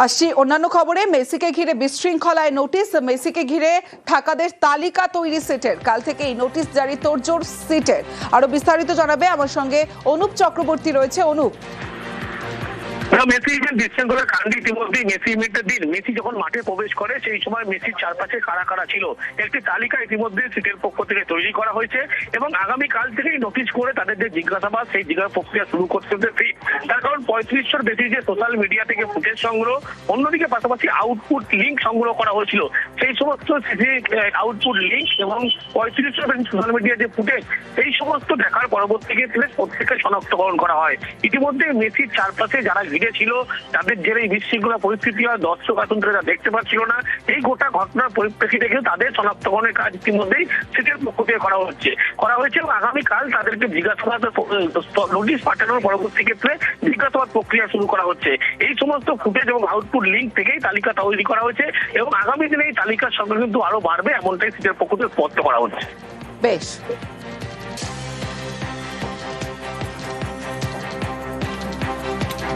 আসছি অন্যান্য খবরে। মেসিকে ঘিরে বিশৃঙ্খলায় নোটিশ, মেসিকে ঘিরে ঠাকাদের তালিকা তৈরি সিটের। কাল থেকে এই নোটিশ জারি, তোড়জোড় সিটের। আরো বিস্তারিত জানাবে আমার সঙ্গে অনুপ চক্রবর্তী রয়েছে। অনুপ, মেসি বিশৃঙ্খলার কাণ্ডে ইতিমধ্যেই মেসি ইভেন্টের দিন মেসি যখন মাঠে প্রবেশ করে সেই সময় মেসির চারপাশে কারা কারা ছিল একটি তালিকা ইতিমধ্যে সিটের পক্ষ থেকে তৈরি করা হয়েছে এবং আগামী কাল থেকেই নোটিশ করে তাদের যে জিজ্ঞাসাবাদ সেই জিজ্ঞাসা প্রক্রিয়া শুরু করতে হবে। তার কারণ 3500 বেশি যে সোশ্যাল মিডিয়া থেকে ফুটেজ সংগ্রহ, অন্যদিকে পাশাপাশি আউটপুট লিঙ্ক সংগ্রহ করা হয়েছিল, সেই সমস্ত আউটপুট লিঙ্ক এবং 3500 বেশি সোশ্যাল মিডিয়া যে ফুটেজ এই সমস্ত দেখার পরবর্তীতে প্রত্যেককে শনাক্তকরণ করা হয়। ইতিমধ্যে মেসির চারপাশে যারা ঘিরে ছিল তাদের যে এই বিশৃঙ্খলা পরিস্থিতি হয়, দর্শক আসন্তরা দেখতে পাচ্ছিল না, এই গোটা ঘটনার পরিপ্রেক্ষিতে কিন্তু তাদের শনাক্তকরণের কাজ ইতিমধ্যেই সিটের পক্ষ থেকে করা হয়েছে এবং আগামীকাল তাদেরকে জিজ্ঞাসাবাদ নোটিশ পাঠানোর পরবর্তী ক্ষেত্রে জিজ্ঞাসাবাদ প্রক্রিয়া শুরু করা হচ্ছে। এই সমস্ত ফুটেজ এবং আউটপুট লিঙ্ক থেকেই তালিকা তৈরি করা হয়েছে এবং আগামী দিনে এই তালিকার সংখ্যা কিন্তু আরো বাড়বে, এমনটাই সিটের পক্ষ থেকে স্পষ্ট করা হচ্ছে। বেশ।